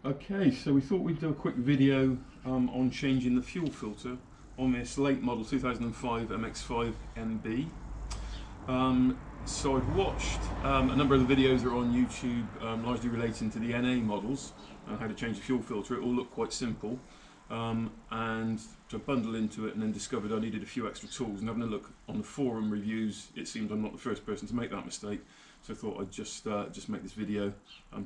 Okay, so we thought we'd do a quick video on changing the fuel filter on this late model 2005 MX-5 NB. So I've watched a number of the videos that are on YouTube, largely relating to the NA models, how to change the fuel filter. It all looked quite simple, and so I bundled into it and then discovered I needed a few extra tools. And having a look on the forum reviews, it seems I'm not the first person to make that mistake. So I thought I'd just make this video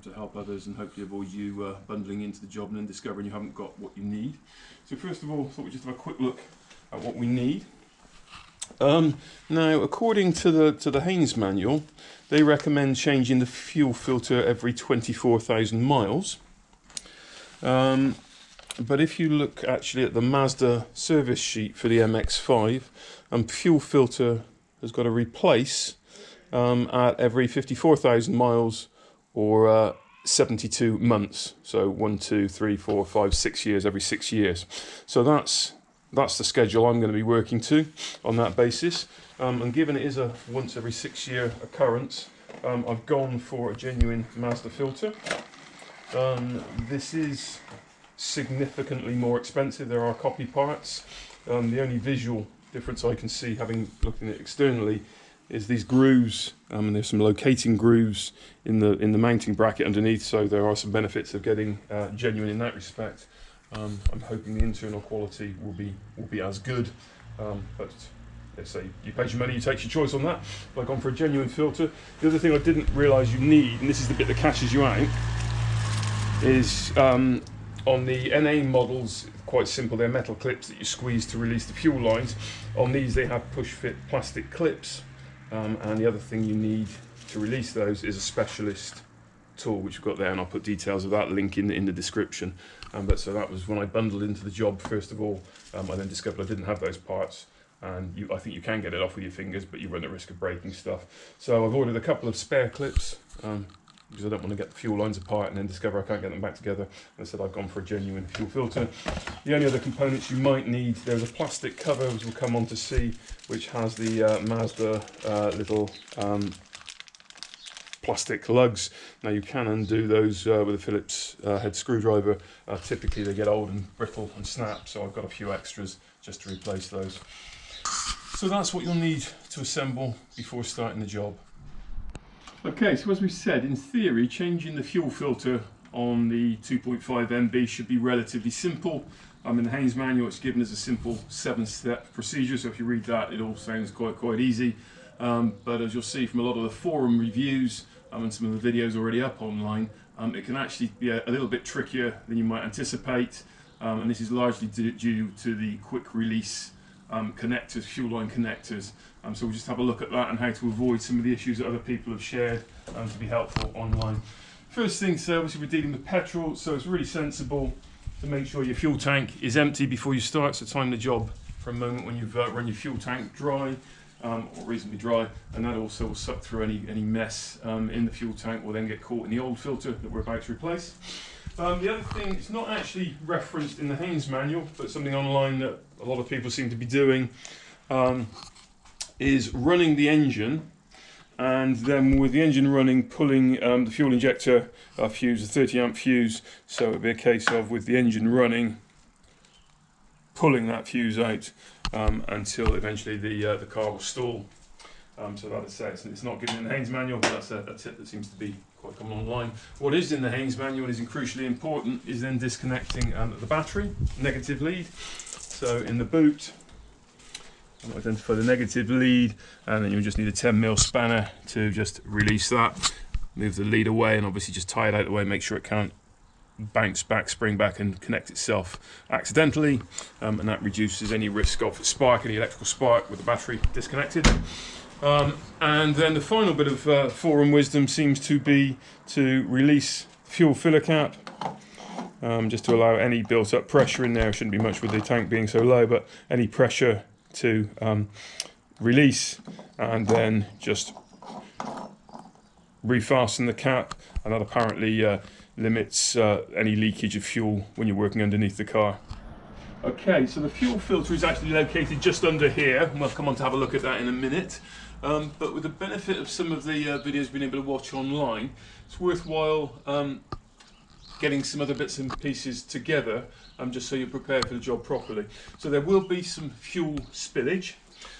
to help others and hopefully avoid you bundling into the job and then discovering you haven't got what you need. So first of all, I thought we'd just have a quick look at what we need. Now, according to the Haynes Manual, they recommend changing the fuel filter every 24,000 miles. But if you look actually at the Mazda service sheet for the MX-5, fuel filter has got to replace at every 54,000 miles or 72 months. So 1, 2, 3, 4, 5, 6 years, every 6 years. So that's the schedule I'm going to be working to on that basis. And given it is a once every 6 year occurrence, I've gone for a genuine Mazda filter. This is significantly more expensive. There are copy parts. The only visual difference I can see, having looked at it externally, is these grooves, and there's some locating grooves in the mounting bracket underneath. So there are some benefits of getting genuine in that respect. I'm hoping the internal quality will be as good, but let's say you pay your money, you take your choice on that. But I've gone for a genuine filter. The other thing I didn't realise you need, and this is the bit that catches you out, is on the NA models, quite simple. They're metal clips that you squeeze to release the fuel lines. On these, they have push-fit plastic clips, and the other thing you need to release those is a specialist tool, which we've got there, and I'll put details of that link in the description. But so that was when I bundled into the job. First of all, I then discovered I didn't have those parts, and I think you can get it off with your fingers, but you run the risk of breaking stuff. So I've ordered a couple of spare clips, because I don't want to get the fuel lines apart and then discover I can't get them back together. And I said I've gone for a genuine fuel filter. The only other components you might need, there's a plastic cover, which we'll come on to see, which has the Mazda little plastic lugs. Now you can undo those with a Phillips head screwdriver. Typically they get old and brittle and snap, so I've got a few extras just to replace those. So that's what you'll need to assemble before starting the job. Okay, so as we said, in theory, changing the fuel filter on the 2.5 NB should be relatively simple. In the Haynes Manual, it's given as a simple 7-step procedure, so if you read that, it all sounds quite easy. But as you'll see from a lot of the forum reviews and some of the videos already up online, it can actually be a little bit trickier than you might anticipate. And this is largely due to the quick release connectors, fuel line connectors. So we'll just have a look at that and how to avoid some of the issues that other people have shared to be helpful online. First thing, so obviously we're dealing with petrol, so it's really sensible to make sure your fuel tank is empty before you start. So time the job for a moment when you've run your fuel tank dry, or reasonably dry, and that also will suck through any mess in the fuel tank, will then get caught in the old filter that we're about to replace. The other thing, it's not actually referenced in the Haynes Manual, but something online that a lot of people seem to be doing, is running the engine, and then with the engine running, pulling the fuel injector fuse, a 30 amp fuse. So it'd be a case of, with the engine running, pulling that fuse out until eventually the car will stall. So that is it. It's not given in the Haynes Manual, but that's a tip that seems to be quite common online. What is in the Haynes Manual is crucially important, is then disconnecting the battery, negative lead. So in the boot, I'll identify the negative lead, and then you'll just need a 10mm spanner to just release that. Move the lead away and obviously just tie it out of the way, make sure it can't bounce back, spring back and connect itself accidentally, and that reduces any risk of spark, any electrical spark with the battery disconnected. And then the final bit of forum wisdom seems to be to release the fuel filler cap, just to allow any built up pressure in there. Shouldn't be much with the tank being so low, but any pressure to release, and then just refasten the cap, and that apparently limits any leakage of fuel when you're working underneath the car. Okay, so the fuel filter is actually located just under here, and we'll come on to have a look at that in a minute. But with the benefit of some of the videos being able to watch online, it's worthwhile getting some other bits and pieces together, just so you're prepared for the job properly. So there will be some fuel spillage.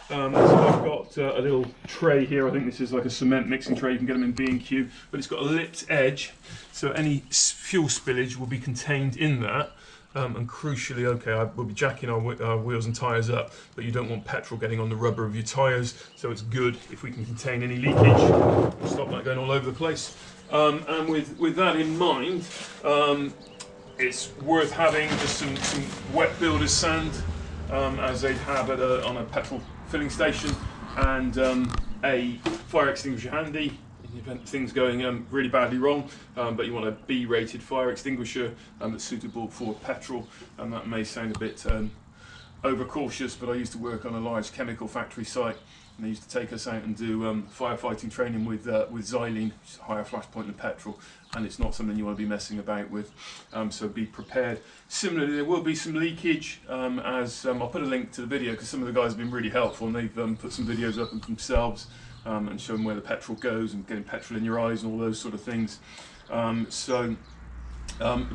So I've got a little tray here. I think this is like a cement mixing tray. You can get them in B&Q, but it's got a lipped edge, so any fuel spillage will be contained in that. And crucially, okay, we'll be jacking our wheels and tyres up, but you don't want petrol getting on the rubber of your tyres, so it's good if we can contain any leakage. We'll stop that going all over the place. And with that in mind, it's worth having just some wet builder's sand, as they'd have on a petrol filling station, and a fire extinguisher handy in the event of things going really badly wrong, but you want a B-rated fire extinguisher that's suitable for petrol. And that may sound a bit overcautious, but I used to work on a large chemical factory site, and they used to take us out and do firefighting training with xylene, which is a higher flash point than petrol, and it's not something you want to be messing about with, so be prepared. Similarly, there will be some leakage, I'll put a link to the video because some of the guys have been really helpful, and they've put some videos up of themselves and showing where the petrol goes and getting petrol in your eyes and all those sort of things.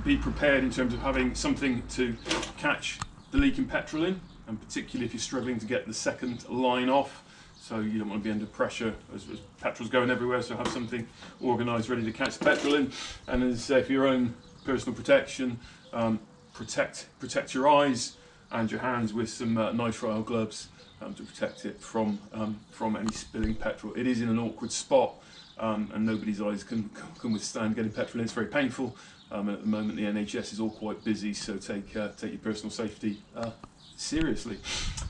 Be prepared in terms of having something to catch the leaking petrol in, and particularly if you're struggling to get the second line off. So you don't want to be under pressure as petrol's going everywhere, so have something organised ready to catch the petrol in. And as I say, for your own personal protection, protect your eyes and your hands with some nitrile gloves to protect it from any spilling petrol. It is in an awkward spot, and nobody's eyes can withstand getting petrol in. It's very painful, and at the moment the NHS is all quite busy, so take your personal safety seriously.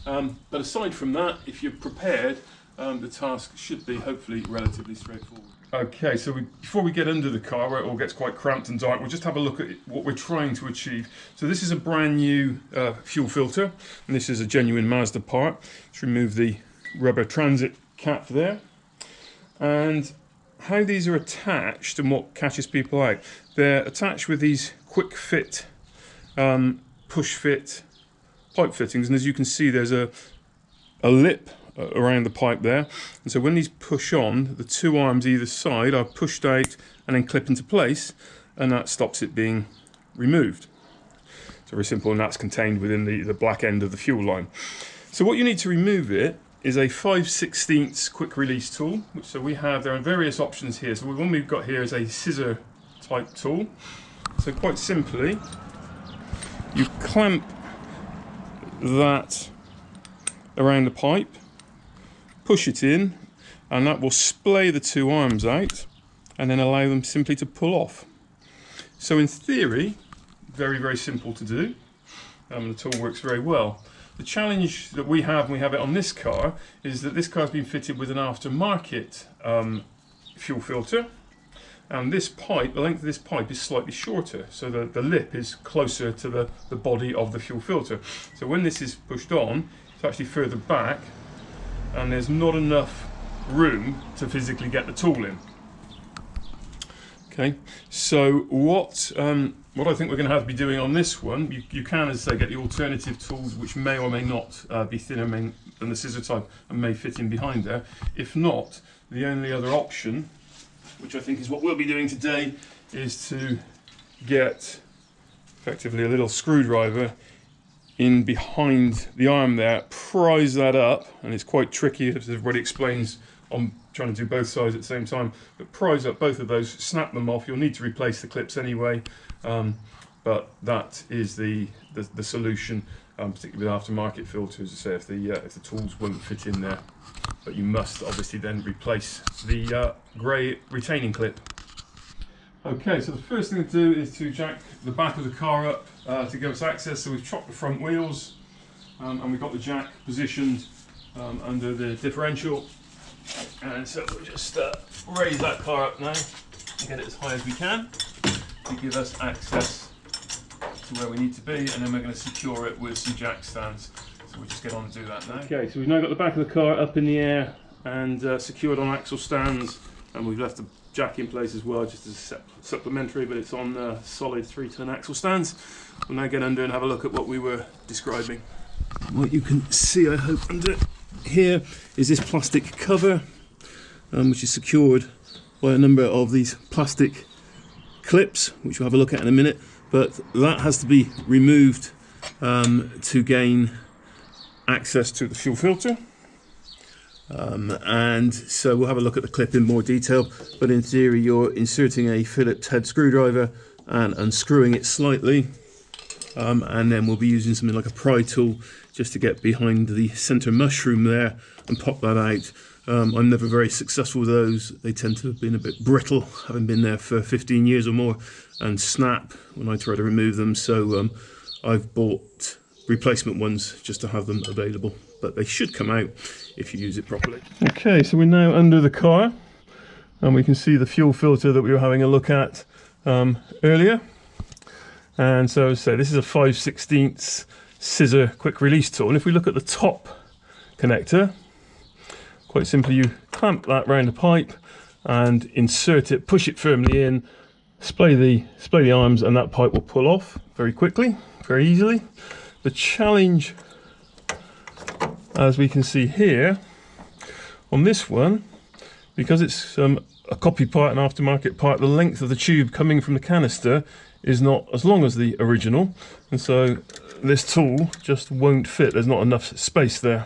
But aside from that, if you're prepared, the task should be hopefully relatively straightforward. Okay, so before we get under the car where it all gets quite cramped and dark, we'll just have a look at what we're trying to achieve. So this is a brand new fuel filter, and this is a genuine Mazda part. Let's remove the rubber transit cap there. And how these are attached and what catches people out, they're attached with these quick fit, push fit pipe fittings, and as you can see there's a lip around the pipe there, and so when these push on, the two arms either side are pushed out and then clip into place, and that stops it being removed. So very simple, and that's contained within the black end of the fuel line. So what you need to remove it is a 5/16 quick release tool, which there are various options here. So the one we've got here is a scissor type tool. So quite simply, you clamp that around the pipe, push it in, and that will splay the two arms out and then allow them simply to pull off. So in theory, very, very simple to do. The tool works very well. The challenge that we have, and we have it on this car, is that this car has been fitted with an aftermarket fuel filter, and this pipe, the length of this pipe is slightly shorter, so the lip is closer to the body of the fuel filter. So when this is pushed on, it's actually further back, and there's not enough room to physically get the tool in. Okay, so what I think we're going to have to be doing on this one, you can, as I say, get the alternative tools which may or may not be thinner than the scissor type and may fit in behind there. If not, the only other option, which I think is what we'll be doing today, is to get effectively a little screwdriver in behind the arm there, prise that up, and it's quite tricky, as everybody explains. I'm trying to do both sides at the same time, but prise up both of those, snap them off. You'll need to replace the clips anyway, but that is the solution, particularly with aftermarket filters. I say, if the tools won't fit in there, but you must obviously then replace the grey retaining clip. Okay, so the first thing to do is to jack the back of the car up to give us access. So we've chopped the front wheels, and we've got the jack positioned under the differential. And so we'll just raise that car up now and get it as high as we can to give us access to where we need to be, and then we're going to secure it with some jack stands. So we'll just get on and do that now. Okay, so we've now got the back of the car up in the air and secured on axle stands, and we've left the jack in place as well, just as a supplementary, but it's on solid 3-ton axle stands. We'll now get under and have a look at what we were describing. What you can see, I hope, under here is this plastic cover, which is secured by a number of these plastic clips, which we'll have a look at in a minute, but that has to be removed to gain access to the fuel filter. And so we'll have a look at the clip in more detail, but in theory you're inserting a Phillips head screwdriver and unscrewing it slightly, and then we'll be using something like a pry tool just to get behind the center mushroom there and pop that out. I'm never very successful with those. They tend to have been a bit brittle, having been there for 15 years or more, and snap when I try to remove them. So I've bought replacement ones just to have them available, but they should come out if you use it properly. Okay, so we're now under the car and we can see the fuel filter that we were having a look at earlier. And so as I say, this is a 5/16 scissor quick release tool, and if we look at the top connector, quite simply you clamp that round the pipe and insert it, push it firmly in, splay the arms, and that pipe will pull off very quickly, very easily. The challenge, as we can see here on this one, because it's a copy part, an aftermarket part, the length of the tube coming from the canister is not as long as the original, and so this tool just won't fit. There's not enough space there.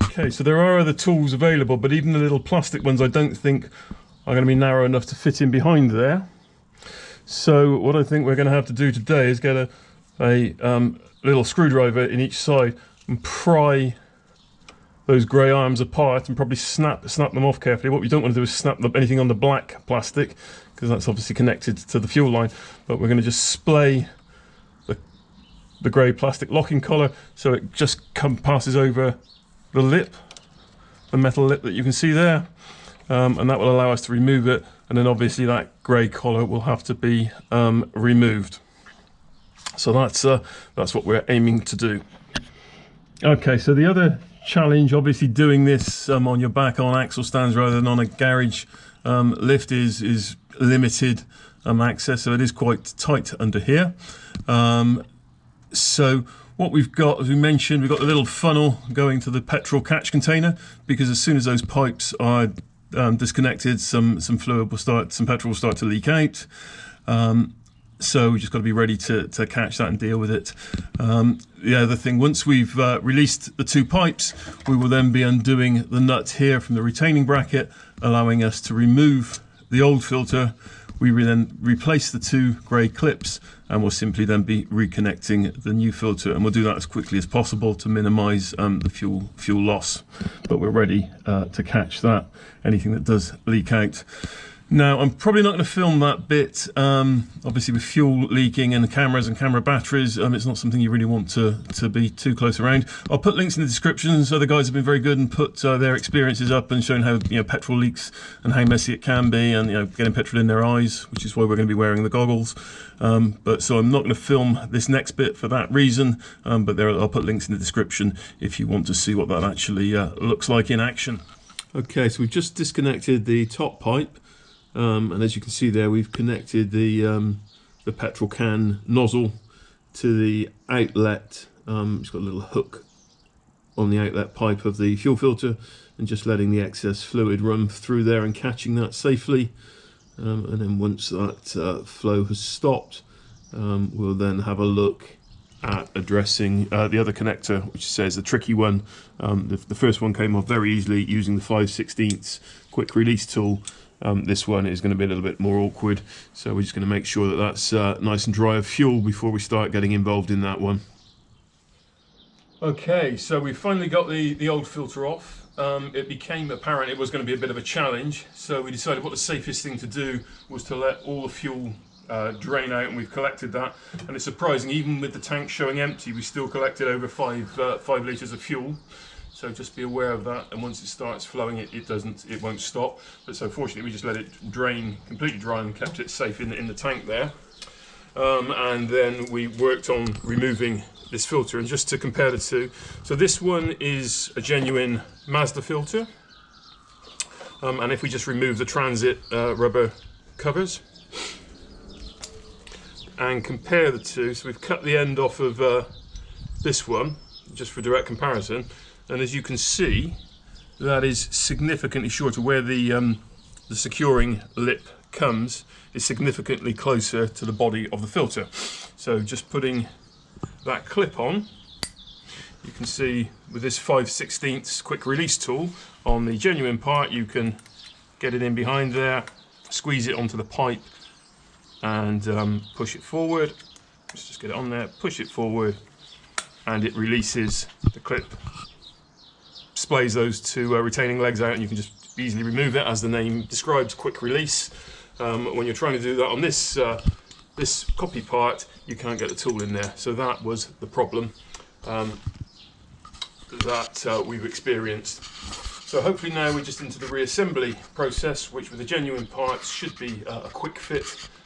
Okay, so there are other tools available, but even the little plastic ones I don't think are going to be narrow enough to fit in behind there. So what I think we're going to have to do today is get a little screwdriver in each side and pry those grey arms apart and probably snap them off carefully. What we don't want to do is snap anything on the black plastic, because that's obviously connected to the fuel line, but we're going to just splay the grey plastic locking collar so it just passes over the lip, the metal lip that you can see there, and that will allow us to remove it, and then obviously that grey collar will have to be removed. So that's what we're aiming to do. Okay, so the other challenge, obviously doing this on your back on axle stands rather than on a garage lift, is limited access, so it is quite tight under here. So what we've got, as we mentioned, we've got the little funnel going to the petrol catch container, because as soon as those pipes are disconnected, some fluid will start, some petrol will start to leak out. So we just got to be ready to catch that and deal with it. The other thing, once we've released the two pipes, we will then be undoing the nut here from the retaining bracket, allowing us to remove the old filter. We will then replace the two grey clips, and we'll simply then be reconnecting the new filter, and we'll do that as quickly as possible to minimise the fuel loss. But we're ready to catch that, anything that does leak out. Now, I'm probably not going to film that bit, obviously with fuel leaking and cameras and camera batteries, it's not something you really want to be too close around. I'll put links in the description, so the guys have been very good and put their experiences up and shown how petrol leaks and how messy it can be, and getting petrol in their eyes, which is why we're going to be wearing the goggles. So I'm not going to film this next bit for that reason, but I'll put links in the description if you want to see what that actually looks like in action. Okay, so we've just disconnected the top pipe. And as you can see there, we've connected the petrol can nozzle to the outlet. It's got a little hook on the outlet pipe of the fuel filter, and just letting the excess fluid run through there and catching that safely. And then once that flow has stopped, we'll then have a look at addressing the other connector, which says the tricky one. The first one came off very easily using the 5/16 quick release tool. This one is going to be a little bit more awkward, so we're just going to make sure that that's nice and dry of fuel before we start getting involved in that one. Okay, so we finally got the old filter off. It became apparent it was going to be a bit of a challenge, so we decided what the safest thing to do was to let all the fuel drain out, and we've collected that. And it's surprising, even with the tank showing empty, we still collected over 5 litres of fuel. So just be aware of that, and once it starts flowing, it won't stop. But so fortunately, we just let it drain completely dry and kept it safe in the tank there. And then we worked on removing this filter, and just to compare the two, so this one is a genuine Mazda filter, and if we just remove the transit rubber covers and compare the two, so we've cut the end off of this one just for direct comparison. And as you can see, that is significantly shorter. Where the securing lip comes is significantly closer to the body of the filter. So just putting that clip on, you can see with this 5/16 quick release tool on the Genuine part, you can get it in behind there, squeeze it onto the pipe and push it forward. Let's just get it on there, push it forward, and it releases the clip, splays those two retaining legs out, and you can just easily remove it, as the name describes, quick release. When you're trying to do that on this this copy part, you can't get the tool in there. So that was the problem that we've experienced. So hopefully now we're just into the reassembly process, which with the Genuine parts should be a quick fit,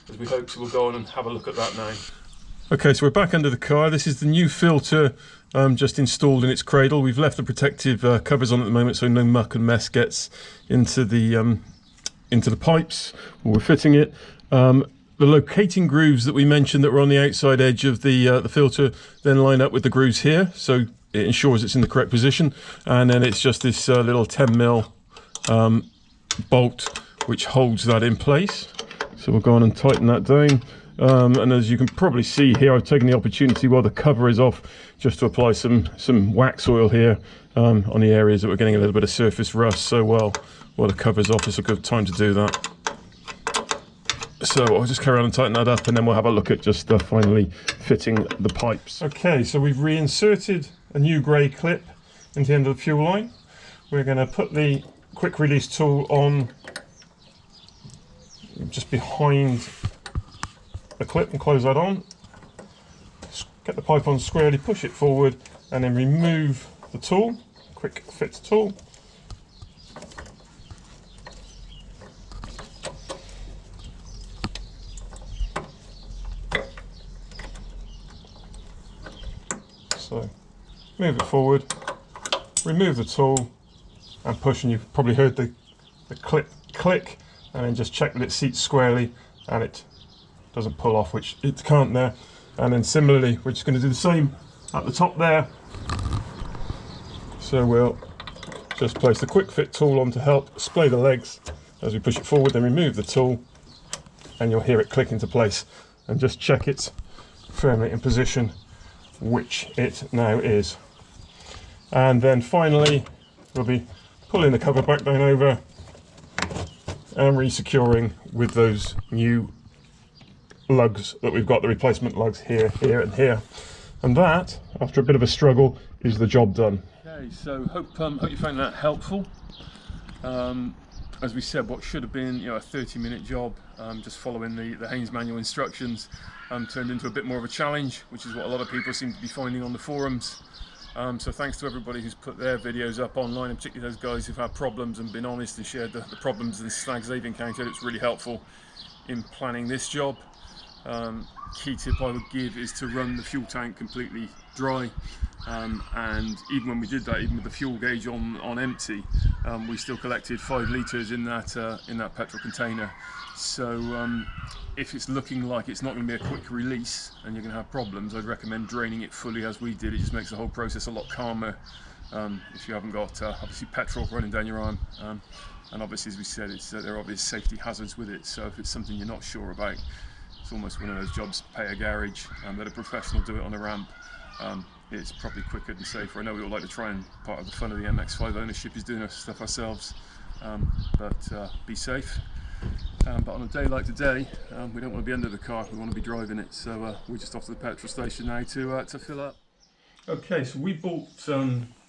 as we hope. So we'll go on and have a look at that now. Okay, so we're back under the car. This is the new filter just installed in its cradle. We've left the protective covers on at the moment, so no muck and mess gets into the pipes when we're fitting it. The locating grooves that we mentioned that were on the outside edge of the filter then line up with the grooves here, so it ensures it's in the correct position. And then it's just this little 10mm bolt which holds that in place. So we'll go on and tighten that down. And as you can probably see here, I've taken the opportunity while the cover is off just to apply some wax oil here on the areas that we're getting a little bit of surface rust. So while the cover's off, it's a good time to do that. So I'll just carry on and tighten that up, and then we'll have a look at just finally fitting the pipes. Okay, so we've reinserted a new grey clip into the end of the fuel line. We're going to put the quick release tool on just behind the clip and close that on. Get the pipe on squarely, push it forward, and then remove the tool, quick fit tool. So move it forward, remove the tool and push, and you've probably heard the clip click, and then just check that it seats squarely and it doesn't pull off, which it can't there. And then similarly, we're just going to do the same at the top there. So we'll just place the quick fit tool on to help splay the legs as we push it forward, then remove the tool and you'll hear it click into place, and just check it's firmly in position, which it now is. And then finally we'll be pulling the cover back down over and re-securing with those new lugs that we've got, the replacement lugs here, here and here. And that, after a bit of a struggle, is the job done. Okay, so hope you found that helpful. As we said, what should have been a 30-minute job, just following the Haynes Manual instructions, turned into a bit more of a challenge, which is what a lot of people seem to be finding on the forums. So thanks to everybody who's put their videos up online, and particularly those guys who've had problems and been honest and shared the problems and snags they've encountered. It's really helpful in planning this job. Key tip I would give is to run the fuel tank completely dry, and even when we did that, even with the fuel gauge on empty, we still collected 5 litres in that petrol container. So if it's looking like it's not going to be a quick release and you're going to have problems, I'd recommend draining it fully as we did. It just makes the whole process a lot calmer if you haven't got obviously petrol running down your arm, and obviously, as we said, there are obvious safety hazards with it. So if it's something you're not sure about, it's almost one of those jobs, pay a garage, let a professional do it on a ramp. It's probably quicker and safer. I know we all like to try, and part of the fun of the MX-5 ownership is doing our stuff ourselves, but be safe. But on a day like today, we don't want to be under the car, we want to be driving it. So we're just off to the petrol station now to fill up. Okay, so we bought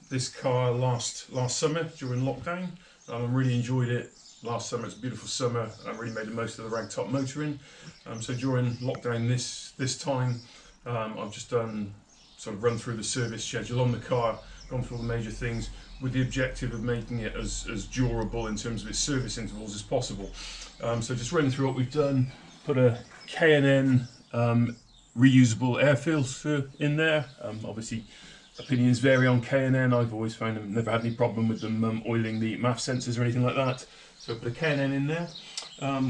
this car last summer during lockdown. I really enjoyed it last summer. It's a beautiful summer. I really made the most of the ragtop motoring. So during lockdown this time, I've just done sort of run through the service schedule on the car, gone through all the major things with the objective of making it as durable in terms of its service intervals as possible. So just running through what we've done, put a K&N reusable air filter in there. Obviously opinions vary on K&N. I've always found them, never had any problem with them oiling the MAF sensors or anything like that. So put a K&N in there.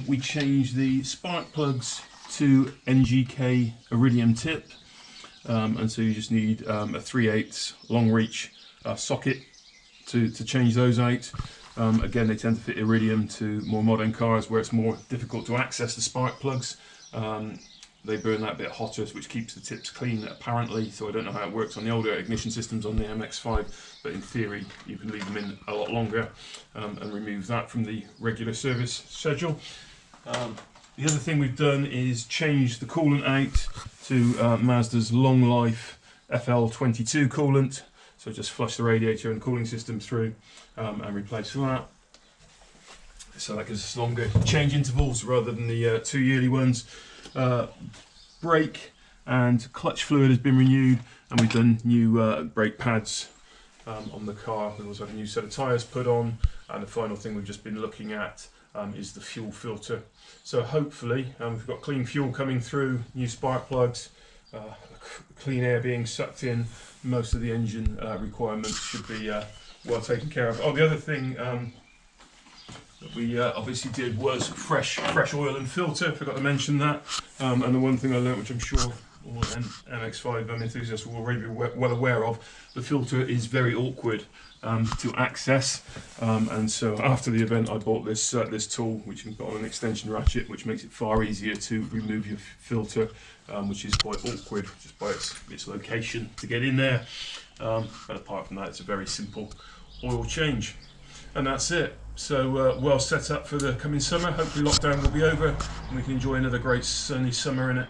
We changed the spark plugs to NGK iridium tip, and so you just need a 3/8 long reach socket to change those out. Again, they tend to fit iridium to more modern cars where it's more difficult to access the spark plugs. They burn that bit hotter, which keeps the tips clean apparently, so I don't know how it works on the older ignition systems on the MX-5, but in theory you can leave them in a lot longer and remove that from the regular service schedule. The other thing we've done is change the coolant out to Mazda's long life FL22 coolant, so just flush the radiator and cooling system through and replace that. So that gives us longer change intervals rather than the 2 yearly ones. Brake and clutch fluid has been renewed, and we've done new brake pads on the car. We also had a new set of tyres put on, and the final thing we've just been looking at is the fuel filter. So hopefully we've got clean fuel coming through, new spark plugs, clean air being sucked in. Most of the engine requirements should be well taken care of. Oh, the other thing that we obviously did was fresh oil and filter. Forgot to mention that. And the one thing I learned, which I'm sure all MX-5 enthusiasts will already be well aware of, the filter is very awkward to access. And so after the event, I bought this this tool, which you've got on an extension ratchet, which makes it far easier to remove your filter, which is quite awkward just by its location to get in there. But apart from that, it's a very simple oil change. And that's it. So well set up for the coming summer. Hopefully lockdown will be over and we can enjoy another great sunny summer in it.